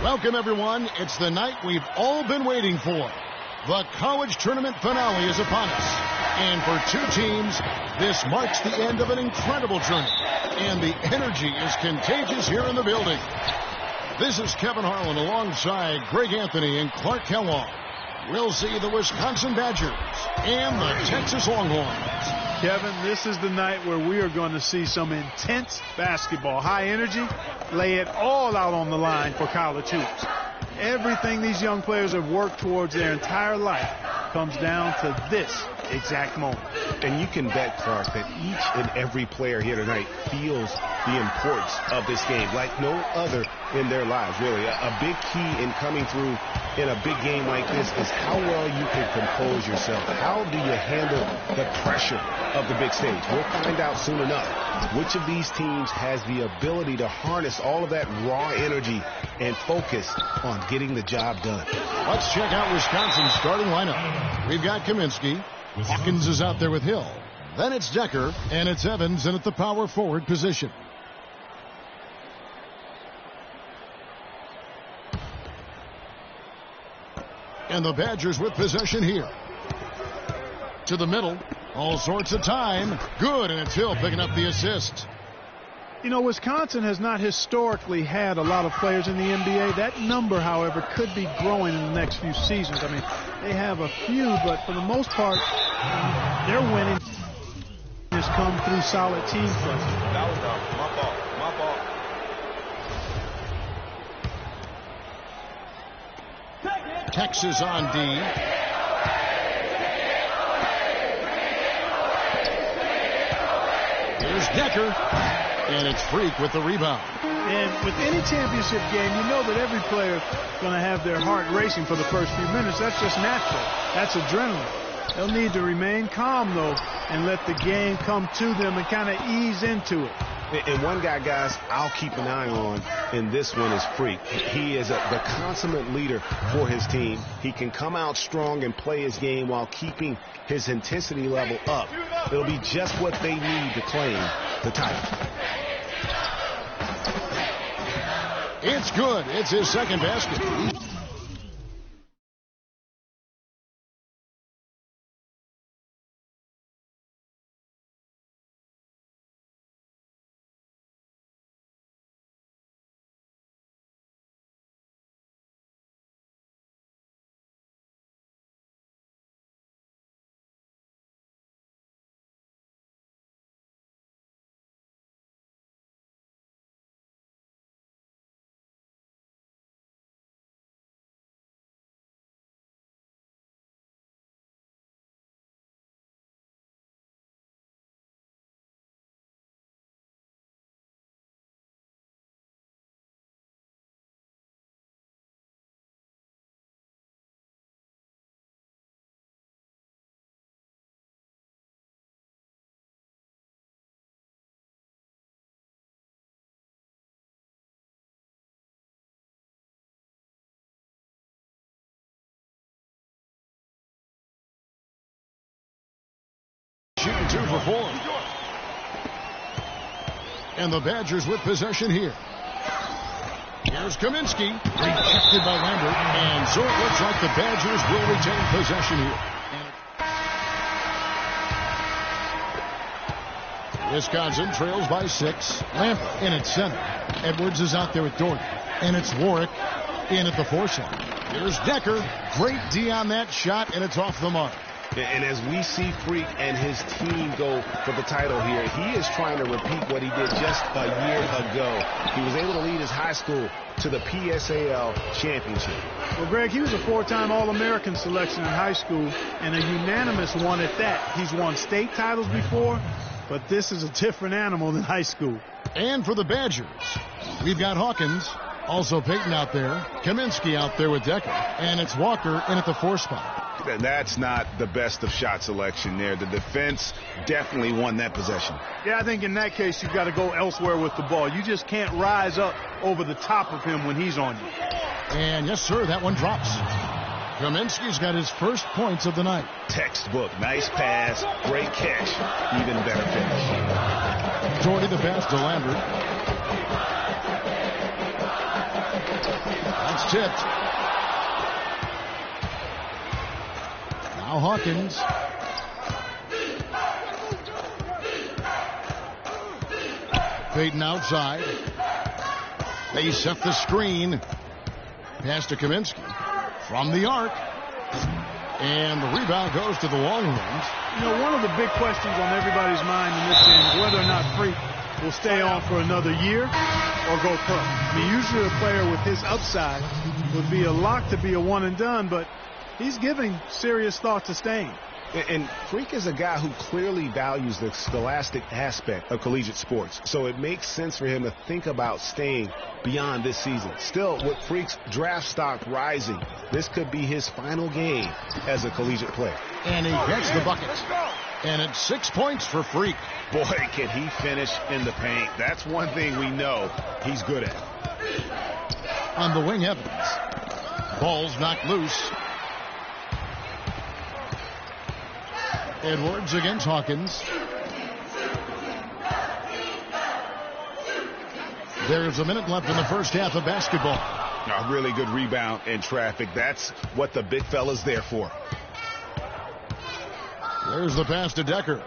Welcome, everyone. It's the night we've all been waiting for. The college tournament finale is upon us. And for two teams, this marks the end of an incredible journey. And the energy is contagious here in the building. This is Kevin Harlan alongside Greg Anthony and Clark Kellogg. We'll see the Wisconsin Badgers and the Texas Longhorns. Kevin, this is the night where we are going to see some intense basketball. High energy, lay it all out on the line for college hoops. Everything these young players have worked towards their entire life comes down to this exact moment. And you can bet, Clark, that each and every player here tonight feels the importance of this game like no other in their lives, really. A big key in coming through in a big game like this is how well you can compose yourself. How do you handle the pressure of the big stage? We'll find out soon enough which of these teams has the ability to harness all of that raw energy and focus on getting the job done. Let's check out Wisconsin's starting lineup. We've got Kaminsky. Hawkins is out there with Hill. Then it's Decker, and it's Evans in at the power forward position. And the Badgers with possession here. To the middle. All sorts of time. Good, and it's Hill picking up the assist. You know, Wisconsin has not historically had a lot of players in the NBA. That number, however, could be growing in the next few seasons. I mean, they have a few, but for the most part, their winning has come through solid team play. That was my fault. My fault. Texas on D. Here's Decker. And it's Freak with the rebound. And with any championship game, you know that every player is going to have their heart racing for the first few minutes. That's just natural. That's adrenaline. They'll need to remain calm, though, and let the game come to them and kind of ease into it. And one guy, guys, I'll keep an eye on in this one is Freak. He is the consummate leader for his team. He can come out strong and play his game while keeping his intensity level up. It'll be just what they need to claim the title. It's good. It's his second basket. Shooting 2 for 4. And the Badgers with possession here. Here's Kaminsky. Rejected by Lambert. And so it looks like the Badgers will retain possession here. Wisconsin trails by 6. Lambert in at center. Edwards is out there with Dorton. And it's Warwick in at the 4 side. Here's Decker. Great D on that shot, and it's off the mark. And as we see Freak and his team go for the title here, he is trying to repeat what he did just a year ago. He was able to lead his high school to the PSAL championship. Well, Greg, he was a 4-time All-American selection in high school and a unanimous one at that. He's won state titles before, but this is a different animal than high school. And for the Badgers, we've got Hawkins, also Peyton out there, Kaminsky out there with Decker, and it's Walker in at the 4 spot. That's not the best of shot selection there. The defense definitely won that possession. Yeah, I think in that case you've got to go elsewhere with the ball. You just can't rise up over the top of him when he's on you. And yes, sir, that one drops. Kaminsky's got his first points of the night. Textbook. Nice pass. Great catch. Even better finish. Jordy the pass to Lambert. tipped. Now Hawkins. Payton outside. They set the screen. Pass to Kaminsky from the arc. And the rebound goes to the Longhorns. You know, one of the big questions on everybody's mind in this game is whether or not Freak will stay on for another year or go pro. I mean, usually a player with his upside would be a lock to be a one and done, but he's giving serious thought to staying. And Freak is a guy who clearly values the scholastic aspect of collegiate sports. So it makes sense for him to think about staying beyond this season. Still, with Freak's draft stock rising, this could be his final game as a collegiate player. And he gets the bucket. And it's 6 points for Freak. Boy, can he finish in the paint. That's one thing we know he's good at. On the wing, Evans. Ball's knocked loose. Edwards against Hawkins. There's a minute left in the first half of basketball. A really good rebound in traffic. That's what the big fella's there for. There's the pass to Decker.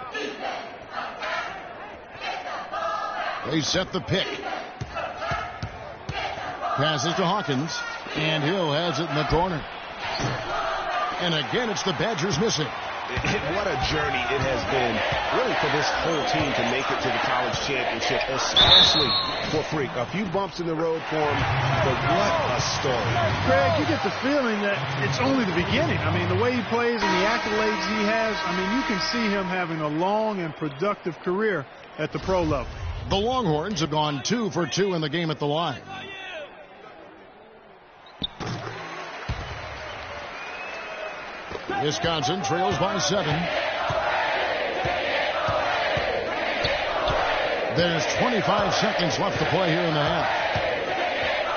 They set the pick. Passes to Hawkins. And Hill has it in the corner. And again, it's the Badgers missing. What a journey it has been, really, for this whole team to make it to the college championship, especially for Freak. A few bumps in the road for him, but what a story. Greg, you get the feeling that it's only the beginning. I mean, the way he plays and the accolades he has, I mean, you can see him having a long and productive career at the pro level. The Longhorns have gone 2 for 2 in the game at the line. Wisconsin trails by 7. There's 25 seconds left to play here in the half.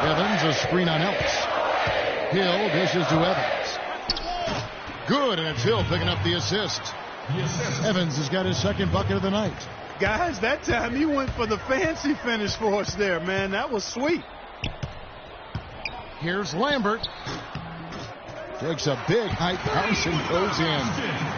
Evans, a screen on Ellis. Hill dishes to Evans. Good, and it's Hill picking up the assist. Evans has got his second bucket of the night. Guys, that time he went for the fancy finish for us there, man. That was sweet. Here's Lambert. Takes a big high bounce and goes in.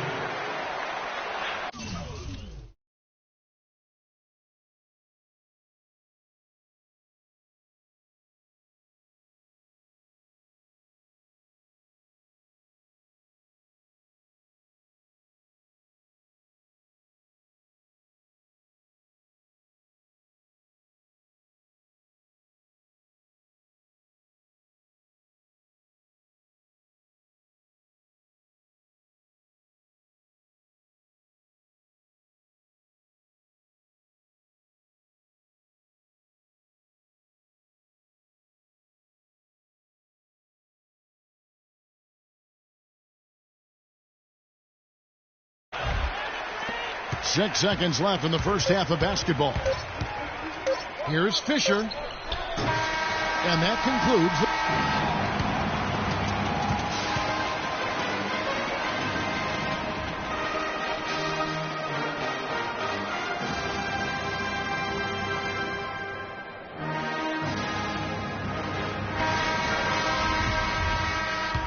Six seconds left in the first half of basketball. Here's Fisher. And that concludes.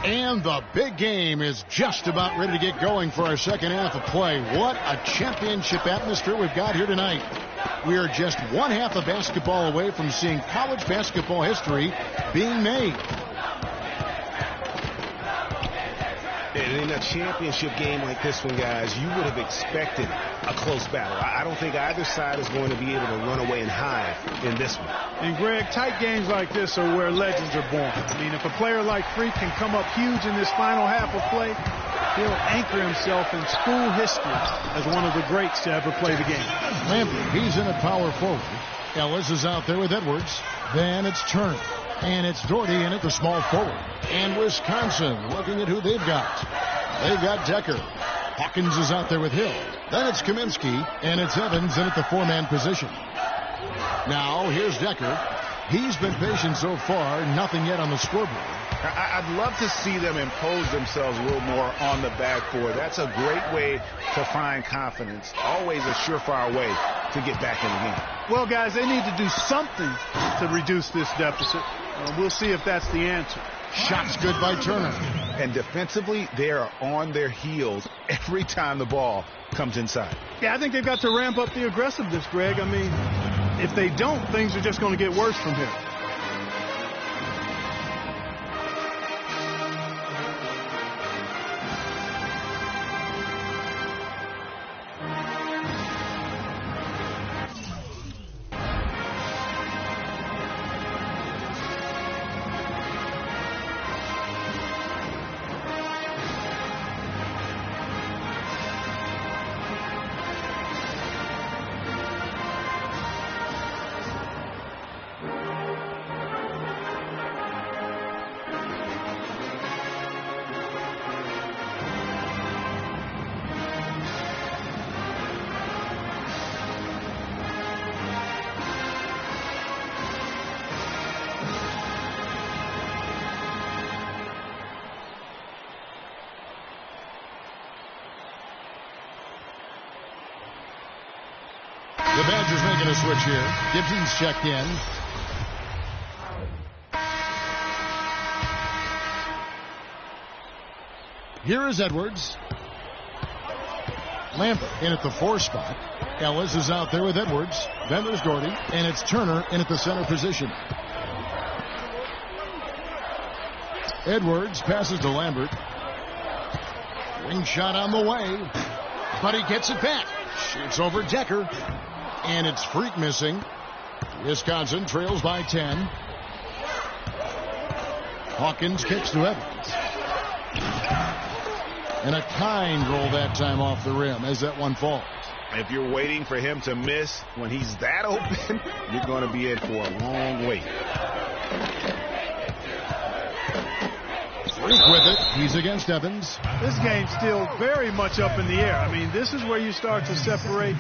And the big game is just about ready to get going for our second half of play. What a championship atmosphere we've got here tonight. We are just one half of basketball away from seeing college basketball history being made. And in a championship game like this one, guys, you would have expected a close battle. I don't think either side is going to be able to run away and hide in this one. And, Greg, tight games like this are where legends are born. I mean, if a player like Freak can come up huge in this final half of play, he'll anchor himself in school history as one of the greats to ever play the game. Lambert, he's in at power forward. Ellis is out there with Edwards. Then it's Turner. And it's Doherty in at the small forward. And Wisconsin looking at who they've got. They've got Decker. Hawkins is out there with Hill. Then it's Kaminsky. And it's Evans in at the four-man position. Now here's Decker. He's been patient so far. Nothing yet on the scoreboard. I'd love to see them impose themselves a little more on the backboard. That's a great way to find confidence. Always a surefire way to get back in the game. Well, guys, they need to do something to reduce this deficit. We'll see if that's the answer. Shot's good by Turner. And defensively, they are on their heels every time the ball comes inside. Yeah, I think they've got to ramp up the aggressiveness, Greg. I mean, if they don't, things are just going to get worse from here. The Badgers making a switch here. Gibson's checked in. Here is Edwards. Lambert in at the 4 spot. Ellis is out there with Edwards. Then there's Doherty. And it's Turner in at the center position. Edwards passes to Lambert. Wing shot on the way. But he gets it back. Shoots over Decker. And it's Freak missing. Wisconsin trails by 10. Hawkins kicks to Evans. And a kind roll that time off the rim as that one falls. If you're waiting for him to miss when he's that open, you're going to be in for a long wait. Freak with it. He's against Evans. This game's still very much up in the air. I mean, this is where you start to separate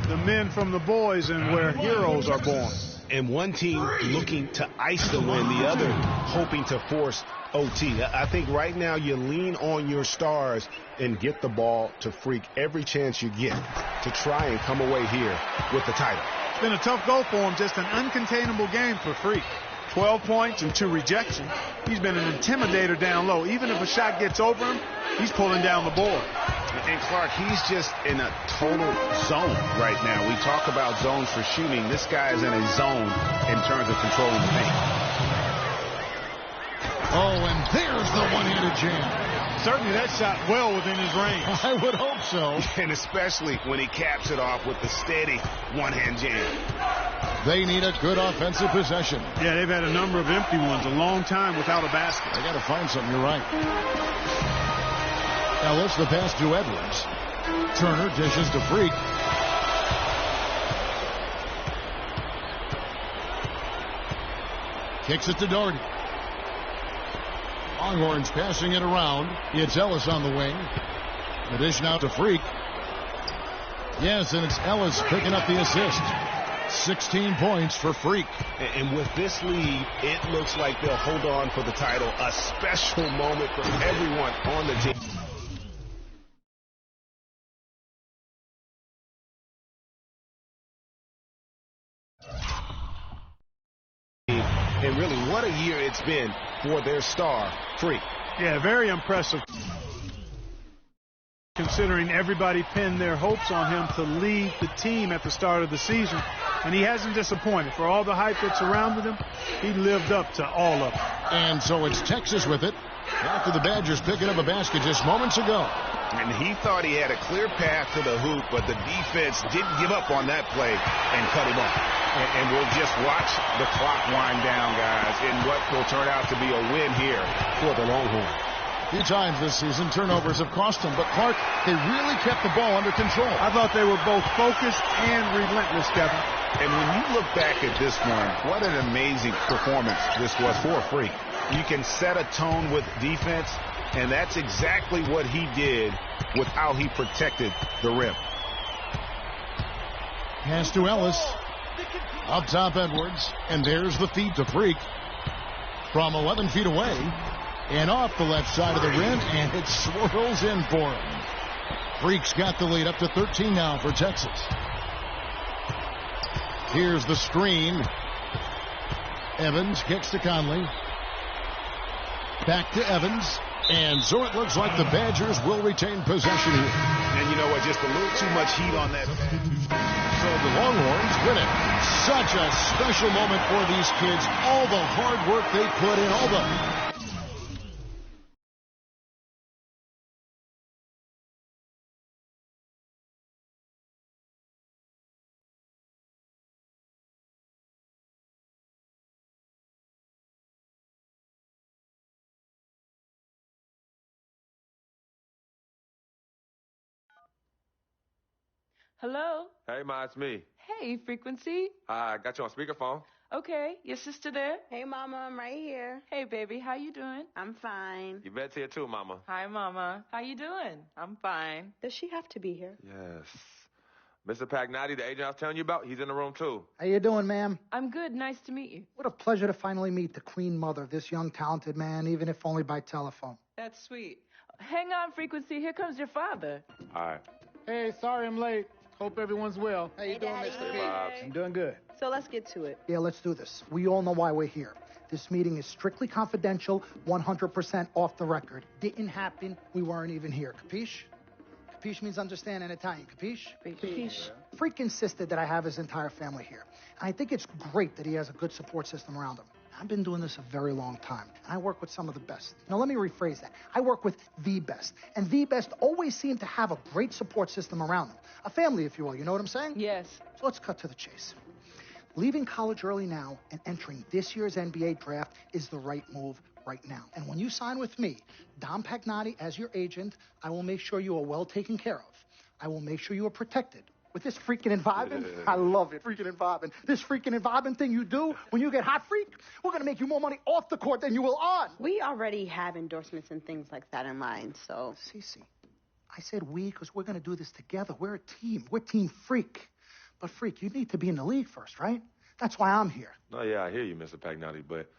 the men from the boys and where heroes are born. And one team looking to ice the win, the other hoping to force OT. I think right now you lean on your stars and get the ball to Freak every chance you get to try and come away here with the title. It's been a tough go for him, just an uncontainable game for Freak. 12 points and 2 rejections. He's been an intimidator down low. Even if a shot gets over him, he's pulling down the board. And Clark, he's just in a total zone right now. We talk about zones for shooting. This guy is in a zone in terms of controlling the paint. Oh, and there's the one-handed jam. Certainly that shot well within his range. I would hope so. And especially when he caps it off with the steady one-hand jam. They need a good offensive possession. Yeah, they've had a number of empty ones, a long time without a basket. They got to find something. You're right. Ellis, the pass to Edwards. Turner dishes to Freak. Kicks it to Doherty. Longhorns passing it around. It's Ellis on the wing. The dish now to Freak. Yes, and it's Ellis picking up the assist. 16 points for Freak. And with this lead, it looks like they'll hold on for the title. A special moment for everyone on the team. And really, what a year it's been for their star, Freak. Yeah, very impressive. Considering everybody pinned their hopes on him to lead the team at the start of the season. And he hasn't disappointed. For all the hype that surrounded him, he lived up to all of it. And so it's Texas with it after the Badgers picking up a basket just moments ago. And he thought he had a clear path to the hoop, but the defense didn't give up on that play and cut him off. And we'll just watch the clock wind down, guys, in what will turn out to be a win here for the Longhorns. A few times this season, turnovers have cost them. But, Clark, they really kept the ball under control. I thought they were both focused and relentless, Kevin. And when you look back at this one, what an amazing performance this was for Freak. You can set a tone with defense, and that's exactly what he did with how he protected the rim. Pass to Ellis. Up top, Edwards. And there's the feed to Freak. From 11 feet away. And off the left side of the rim, and it swirls in for him. Freak's got the lead up to 13 now for Texas. Here's the screen. Evans kicks to Conley. Back to Evans. And so it looks like the Badgers will retain possession here. And you know what? Just a little too much heat on that. So the Longhorns win it. Such a special moment for these kids. All the hard work they put in, all the... Hello? Hey, Ma, it's me. Hey, Frequency. I got you on speakerphone. Okay, your sister there? Hey, Mama, I'm right here. Hey, baby, how you doing? I'm fine. Yvette's here too, Mama. Hi, Mama. How you doing? I'm fine. Does she have to be here? Yes. Mr. Pagnotti, the agent I was telling you about, he's in the room too. How you doing, ma'am? I'm good. Nice to meet you. What a pleasure to finally meet the queen mother of this young, talented man, even if only by telephone. That's sweet. Hang on, Frequency. Here comes your father. All right. Hey, sorry I'm late. Hope everyone's well. How you doing, Mr. Hey, P? Bobs. I'm doing good. So let's get to it. Yeah, let's do this. We all know why we're here. This meeting is strictly confidential, 100% off the record. Didn't happen. We weren't even here. Capiche? Capiche means understand in Italian. Capiche? Capiche. Freak insisted that I have his entire family here. And I think it's great that he has a good support system around him. I've been doing this a very long time, and I work with some of the best. Now, let me rephrase that. I work with the best, and the best always seem to have a great support system around them. A family, if you will. You know what I'm saying? Yes. So let's cut to the chase. Leaving college early now and entering this year's NBA draft is the right move right now. And when you sign with me, Dom Pagnotti, as your agent, I will make sure you are well taken care of. I will make sure you are protected. With this freaking environment, I love it, freaking environment. This freaking environment thing you do when you get hot, freak, we're going to make you more money off the court than you will on. We already have endorsements and things like that in line, so... Cece, I said we because we're going to do this together. We're a team. We're Team Freak. But, Freak, you need to be in the league first, right? That's why I'm here. No, yeah, I hear you, Mr. Pagnotti, but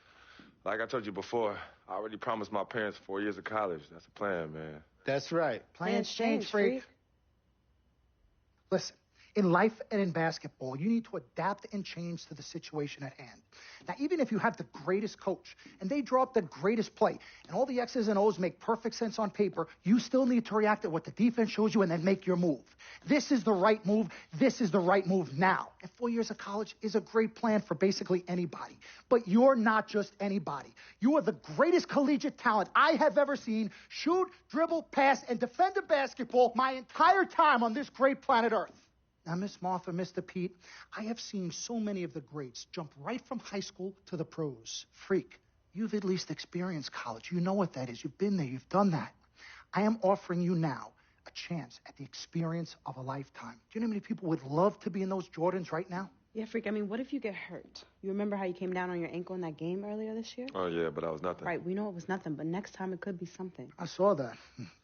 like I told you before, I already promised my parents 4 years of college. That's the plan, man. That's right. Plans change, Freak. Listen. In life and in basketball, you need to adapt and change to the situation at hand. Now, even if you have the greatest coach and they draw up the greatest play and all the X's and O's make perfect sense on paper, you still need to react to what the defense shows you and then make your move. This is the right move. This is the right move now. And 4 years of college is a great plan for basically anybody. But you're not just anybody. You are the greatest collegiate talent I have ever seen shoot, dribble, pass, and defend a basketball my entire time on this great planet Earth. Now, Miss Martha, Mr. Pete, I have seen so many of the greats jump right from high school to the pros. Freak, you've at least experienced college. You know what that is. You've been there. You've done that. I am offering you now a chance at the experience of a lifetime. Do you know how many people would love to be in those Jordans right now? Yeah, Freak, I mean, what if you get hurt? You remember how you came down on your ankle in that game earlier this year? Oh, yeah, but that was nothing. Right, we know it was nothing, but next time it could be something. I saw that.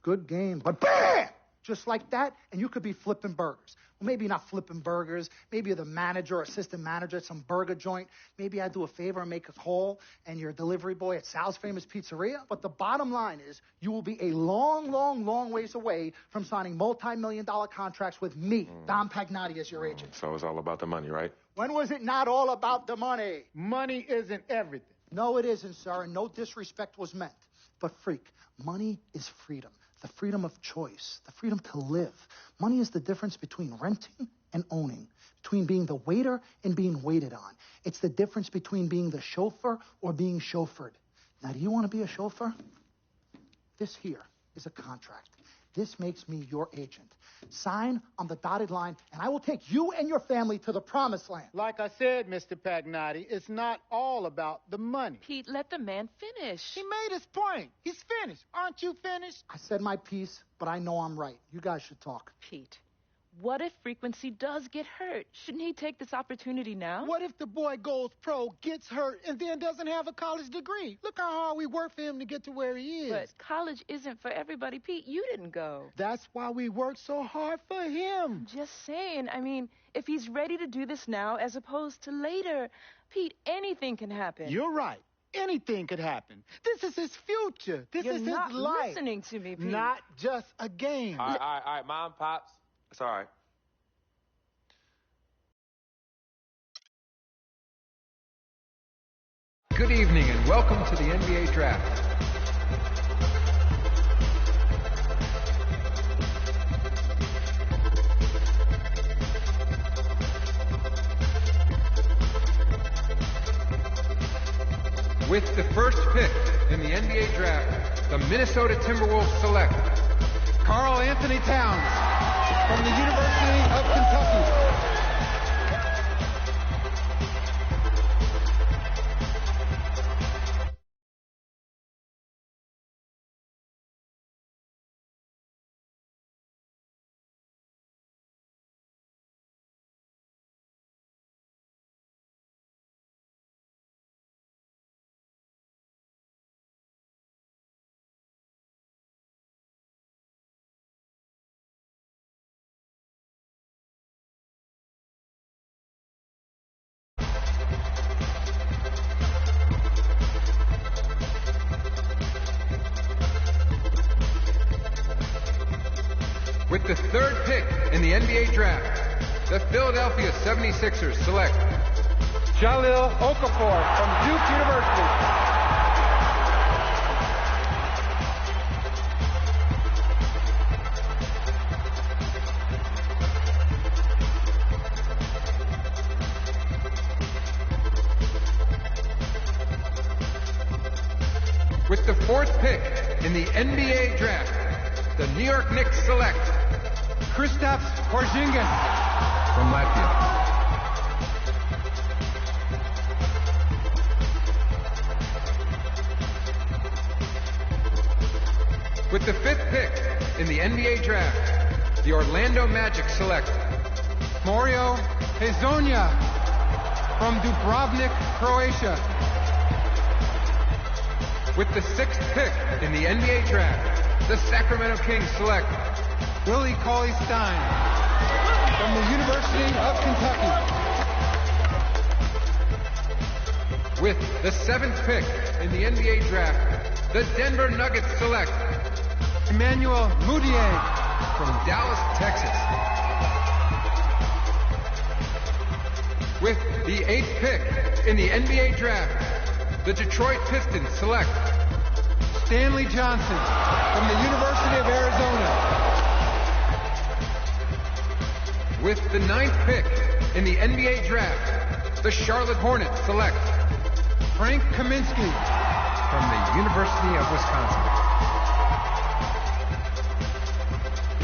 Good game. But BAM! Just like that, and you could be flipping burgers. Well, maybe not flipping burgers. Maybe you're the manager or assistant manager at some burger joint. Maybe I do a favor and make a call, and you're a delivery boy at Sal's Famous Pizzeria. But the bottom line is you will be a long, long, long ways away from signing multi-million-dollar contracts with me, Dom Pagnotti, as your agent. So it's all about the money, right? When was it not all about the money? Money isn't everything. No, it isn't, sir, and no disrespect was meant. But, Freak, money is freedom. The freedom of choice, the freedom to live. Money is the difference between renting and owning, between being the waiter and being waited on. It's the difference between being the chauffeur or being chauffeured. Now, do you want to be a chauffeur? This here is a contract. This makes me your agent. Sign on the dotted line, and I will take you and your family to the promised land. Like I said, Mr. Pagnotti, it's not all about the money. Pete, let the man finish. He made his point. He's finished. Aren't you finished? I said my piece, but I know I'm right. You guys should talk. Pete, what if Frequency does get hurt? Shouldn't he take this opportunity now? What if the boy goes pro, gets hurt, and then doesn't have a college degree? Look how hard we work for him to get to where he is. But college isn't for everybody. Pete, you didn't go. That's why we work so hard for him. Just saying. I mean, if he's ready to do this now as opposed to later, Pete, anything can happen. You're right. Anything could happen. This is his future. This You're is not his life. listening to me, Pete. Not just a game. All right, Mom, Pops. It's all right. Good evening and welcome to the NBA Draft. With the first pick in the NBA Draft, the Minnesota Timberwolves select Karl Anthony Towns from the University of Kentucky. With the third pick in the NBA Draft, the Philadelphia 76ers select Jahlil Okafor from Duke University. With the fourth pick in the NBA Draft, the New York Knicks select Kristaps Porzingis from Latvia. With the fifth pick in the NBA Draft, the Orlando Magic select Mario Hezonja from Dubrovnik, Croatia. With the sixth pick in the NBA Draft, the Sacramento Kings select Willie Cauley-Stein from the University of Kentucky. With the seventh pick in the NBA Draft, the Denver Nuggets select Emmanuel Mudiay from Dallas, Texas. With the eighth pick in the NBA Draft, the Detroit Pistons select Stanley Johnson from the University of Arizona. With the ninth pick in the NBA Draft, the Charlotte Hornets select Frank Kaminsky from the University of Wisconsin.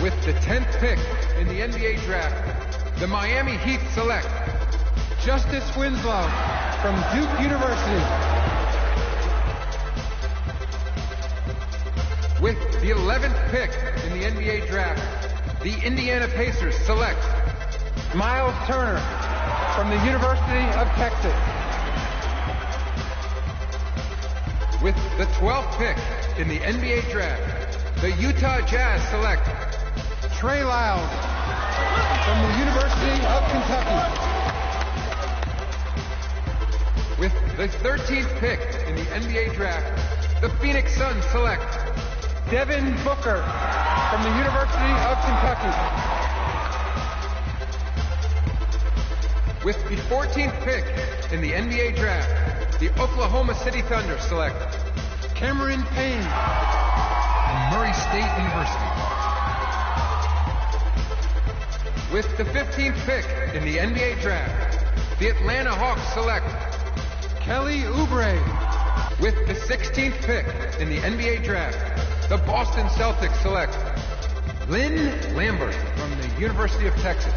With the 10th pick in the NBA Draft, the Miami Heat select Justice Winslow from Duke University. With the 11th pick in the NBA Draft, the Indiana Pacers select Miles Turner from the University of Texas. With the 12th pick in the NBA Draft, the Utah Jazz select Trey Lyles from the University of Kentucky. With the 13th pick in the NBA Draft, the Phoenix Suns select Devin Booker from the University of Kentucky. With the 14th pick in the NBA Draft, the Oklahoma City Thunder select Cameron Payne from Murray State University. With the 15th pick in the NBA Draft, the Atlanta Hawks select Kelly Oubre. With the 16th pick in the NBA Draft, the Boston Celtics select Lynn Lambert from the University of Texas.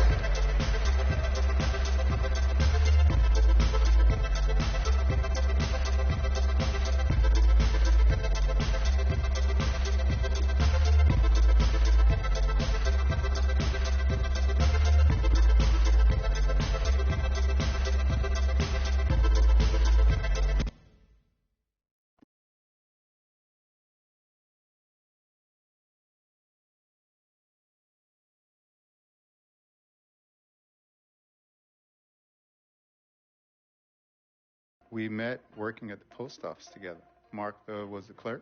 We met working at the post office together. Mark was the clerk.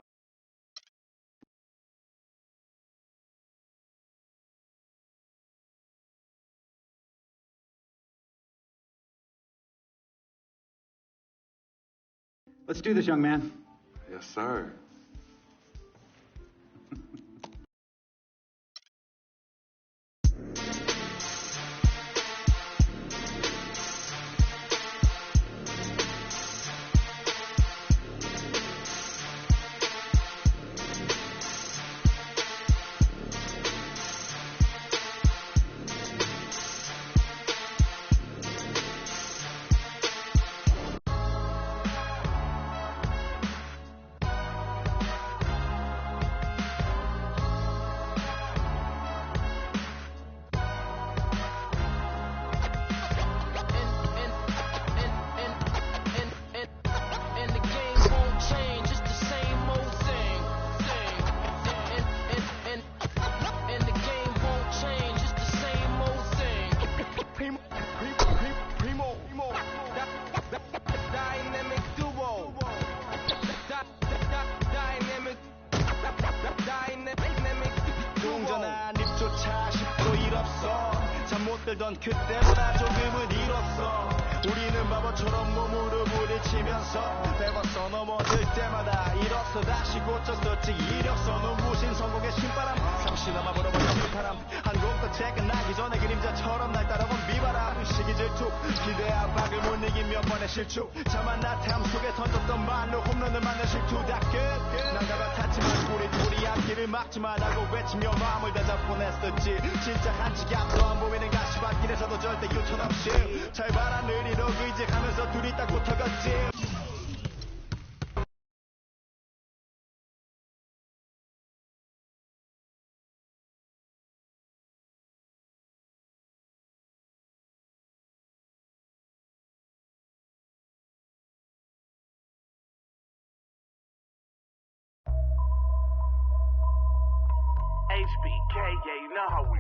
Let's do this, young man. Yes, sir. 들던 그때보다 조금은 잃었어. 우리는 바보처럼 몸으로 부딪히면서 배웠어. 넘어질 때마다 일었어. 다시 고쳤었지. 이력서 눈부신 성공의 신바람. 잠시나마 불어버렸던 바람. 한국도 퇴근하기 전에 그림자처럼 날 따라온 비바람. 시기 질투 기대 압박을 못 이긴 몇 번의 실축. 자만 나탐 속에 던졌던 말로 홈런을 맞는 실투 다 끝. 난가 같았지만 우리 앞길을 막지 말라고 외치며 마음을 다잡곤 했었지. 진짜 한치 앞도 안 보이는 가시밭길에서도 절대 유턴 없이 잘 봐라 느리로 의지하면서 둘이 딱 붙어갔지. HBK, yeah, you know how we.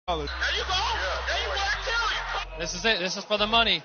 There you go. There you go. I tell you. This is it. This is for the money.